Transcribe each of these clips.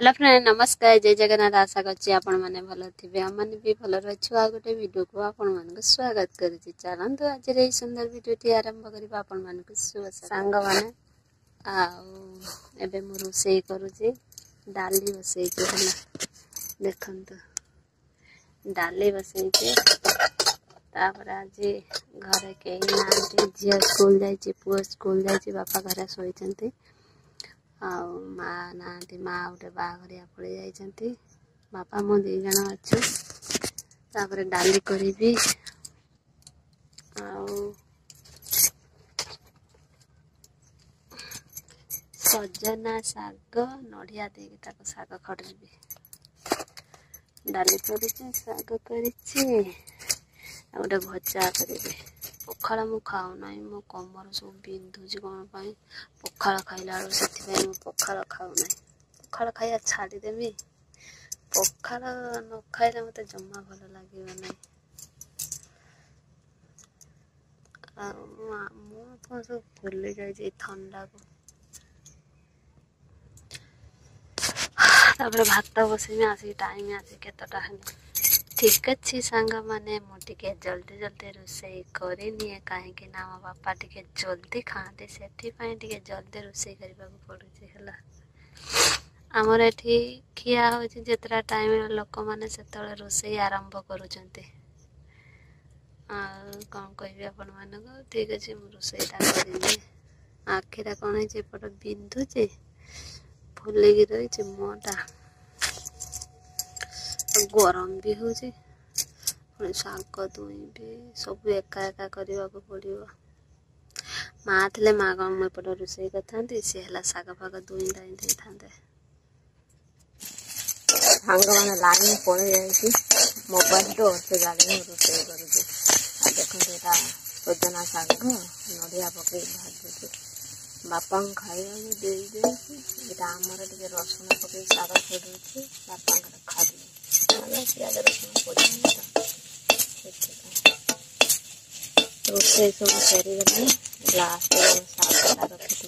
Hello friend नमस्कार जय जगन्नाथ आशा करछि आपण माने भलो थिबे हम माने भी भलो रहछु आ गोटे वीडियो को आपण मान को स्वागत करछि चलंतु आज रे सुंदर वीडियो टी आरंभ करबा आपण मान को शुभ संग माने आ एबे मु रोसई करूछि डाली बसई के हला देखंतु डाली बसई के तापर आज घरे के नांती झिया स्कूल जाई छि पुआ स्कूल जाई छि बापा घरे सोई छंती मा ना माँ गोटे बाहरिया पड़े जाइछंती बापा मो दी जन अच्छु तापर डाली करी सजना साग नड़िया देगी ताको साग खड़ेबी डाली करी साग करी गोटे भजा करी पखाड़ मु खाऊ ना मो कमर सब बिंधुची कौन पाई पखाड़ खाइला से पखाड़ खाऊ ना पखाड़ खाइया छाड़देमी पखाड़ न खाइले मत जमा भल लगे ना मुझे सब फुली जाए ठंडा को भात बसमी आसिक टाइम आसी केतटा है ठीक अच्छी सांग माने मुझे जल्दी जल्दी रोसई करनी कहीं मो बापा टे जल्दी खाते से जल्दी रोसई करने पड़ुଛି ହେଲା आमर एठी खिया होची जेतरा टाइम लोक माने सेतळे रोसई आरंभ करूचंते कौन कहबी आपण मानको ठीक अछि मु रोसईटा करिनी आखिरा कोन है एपट बिंधुचे फुले की रही मुटा गरम भी हो साग दुई भी सब एका एका करने को पड़ो माँ थे माँ कौन मुझे रोसई करते सी है साग फाग दुई दाई था सांग मैंने लाइन पड़े जाए मोबाइल तो से गाड़ी रोसई कर देखो यहाँ सजना साग नड़िया पकई भाजुचे बापा खाइबा दे यहाँ आमर टे रसुण पकई साग छोड़े बापा खादी प्याज रसुण पड़े रोसई सब सरीगले लास्ट सागटा रखी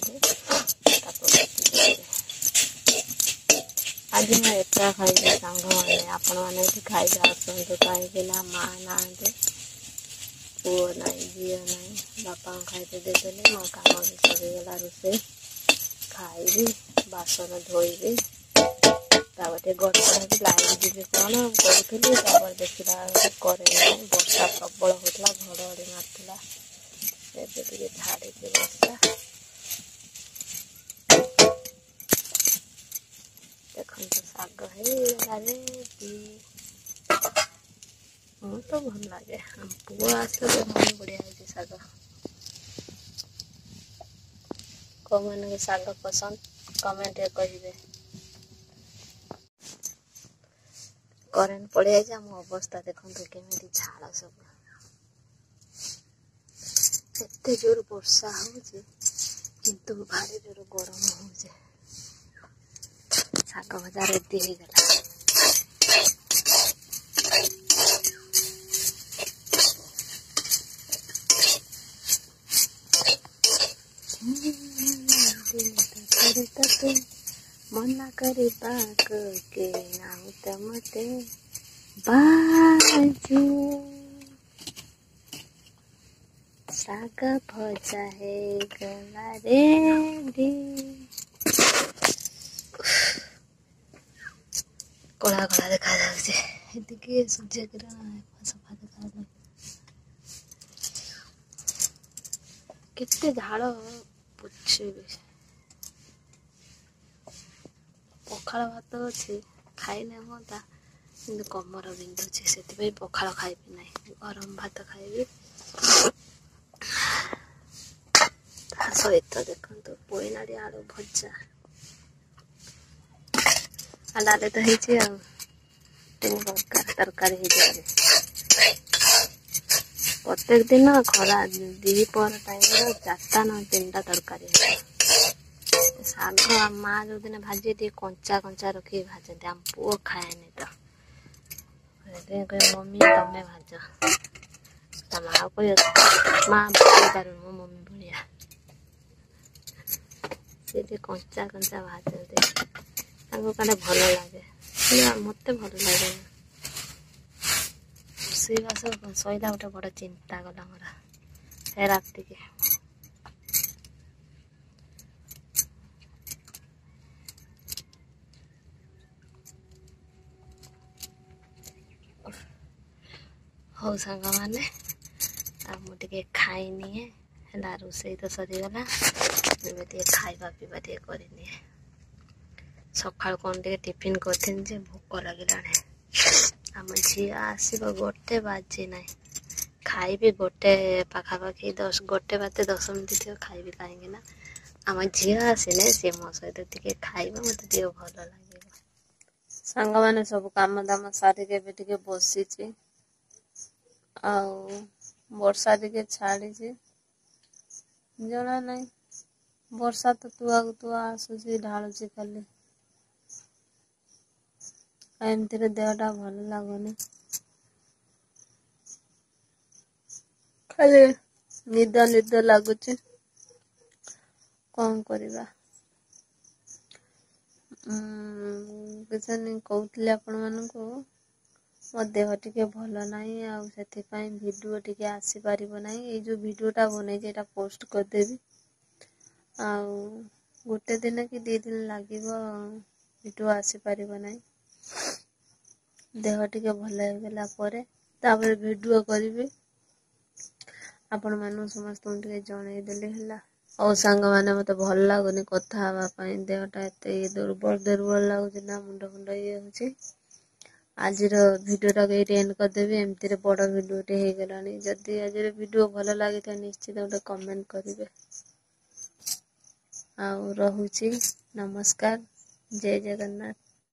आज मैं एका खाइबे सांग मैंने आपण मैंने खाइबे आसतु कहीं माँ ना पुओ ना झील ना बापा खाइबे देदेले मो काम भी सरीगला रोसई खाइबी बासन धोइबी तापटे गड़पड़ भी लाइन जी कौन कहूली देखला करे वर्षा प्रबल होता घड़घड़ी मारला एबे छाड़ी वर्षा देखो साग तो भल लगे पुआ आसले मन बढ़िया है साग कौन साग पसंद कमेंट कहे करेन्ट पड़े जाए मो अवस्था देखो केमी झाड़ सब एते जोर वर्षा हो भारी जोर गरम हो साग भजा रेडी हो गला मना करे बाग के नाम तमते बाजे साग भजा है गला रेडी कला कला देखा जाए सूर्य किरण सफा देखा केते झाड़ पुछे पखाड़ भात अच्छे खाइले हाँ कि कमर बिंधुचे से पखाड़ खाइबी ना गरम भात खाइबी सहित देखो पोईनाड़ी आलू भजा डाले तो तीन प्रकार तरकारी प्रत्येक दिन खरा दीपर टाइम 4टा ना 3टा तरकारी साग माँ जो दिन भाजी टे कंचा कंचा रखी भाजते आम पुओ खाएनि तो कह मम्मी तमें भाज माँ कह माँ भाजी पार मो मम्मी भाया सी कंचा कंचा भाजते ତାଙ୍କୁ କାଳେ ଭଲ ଲାଗେ, ମତେ ଭଲ ଲାଗେ। ରୋଷେଇବାସ ସଇଲା ଗୋଟେ ବଡ଼ ଚିନ୍ତା ଗଲା ମୋର ସେ ରାତିକି। ହଉ ସାଙ୍ଗମାନେ, ଆଉ ମୁଁ ଟିକେ ଖାଇନିଏ ହେଲା। ରୋଷେଇ ତ ସରିଗଲା, ଏବେ ଟିକେ ଖାଇବା ପିଇବା ଟିକେ କରିନିଏ। ସକାଳୁ କ'ଣ ଟିକେ ଟିଫିନ୍ କରିଥିଲି ଯେ ଭୋକ ଲାଗିଲାଣି। ଆମ ଝିଅ ଆସିବ 1 ବାଜି ନାହିଁ, ଖାଇବି 1 ପାଖାପାଖି 1 ବାଜେ 10 ମିନିଟ୍ ଥିବ ଖାଇବି। କାହିଁକି ନା ଆମ ଝିଅ ଆସିଲେ ସିଏ ମୋ ସହିତ ଟିକେ ଖାଇବ, ମୋତେ ଟିକେ ଭଲ ଲାଗିବ। ସାଙ୍ଗମାନେ ସବୁ କାମ ଦାମ ସାରିକି ଏବେ ଟିକେ ବସିଛି। ଆଉ ବର୍ଷା ଟିକେ ଛାଡ଼ିଛି, ଜଣା ନାହିଁ। ବର୍ଷା ତ ତୁଆକୁ ତୁଆ ଆସୁଛି, ଢାଳୁଛି ଖାଲି। ଏମିତିରେ ଦେହଟା ଭଲ ଲାଗୁନି, ଖାଲି ନିଦ ନିଦ ଲାଗୁଛି। କ'ଣ କରିବା? କିଛି କହୁଥିଲି ଆପଣମାନଙ୍କୁ, ମୋ ଦେହ ଟିକେ ଭଲ ନାହିଁ, ଆଉ ସେଥିପାଇଁ ଭିଡ଼ିଓ ଟିକେ ଆସିପାରିବ ନାହିଁ। ଏଇ ଯେଉଁ ଭିଡ଼ିଓଟା ବନେଇଛି ଏଇଟା ପୋଷ୍ଟ କରିଦେବି। ଆଉ 1 ଦିନ କି 2 ଦିନ ଲାଗିବ, ଭିଡ଼ିଓ ଆସିପାରିବ ନାହିଁ। ଦେହ ଟିକେ ଭଲ ହେଇଗଲା ପରେ ତାପରେ ଭିଡ଼ିଓ କରିବି। ଆପଣମାନଙ୍କୁ ସମସ୍ତଙ୍କୁ ଟିକେ ଜଣେଇଦେଲି ହେଲା। ଆଉ ସାଙ୍ଗମାନେ, ମୋତେ ଭଲ ଲାଗୁନି କଥା ହେବା ପାଇଁ, ଦେହଟା ଏତେ ଦୁର୍ବଳ ଲାଗୁଛି ନା, ମୁଣ୍ଡ ଇଏ ହେଉଛି। ଆଜିର ଭିଡ଼ିଓଟାକୁ ଏଇଠି ଏଣ୍ଡ କରିଦେବି। ଏମିତିରେ ବଡ଼ ଭିଡ଼ିଓଟେ ହେଇଗଲାଣି। ଯଦି ଆଜିର ଭିଡ଼ିଓ ଭଲ ଲାଗିଥାଏ ନିଶ୍ଚିତ ଗୋଟେ କମେଣ୍ଟ କରିବେ। ଆଉ ରହୁଛି, ନମସ୍କାର, ଜୟ ଜଗନ୍ନାଥ।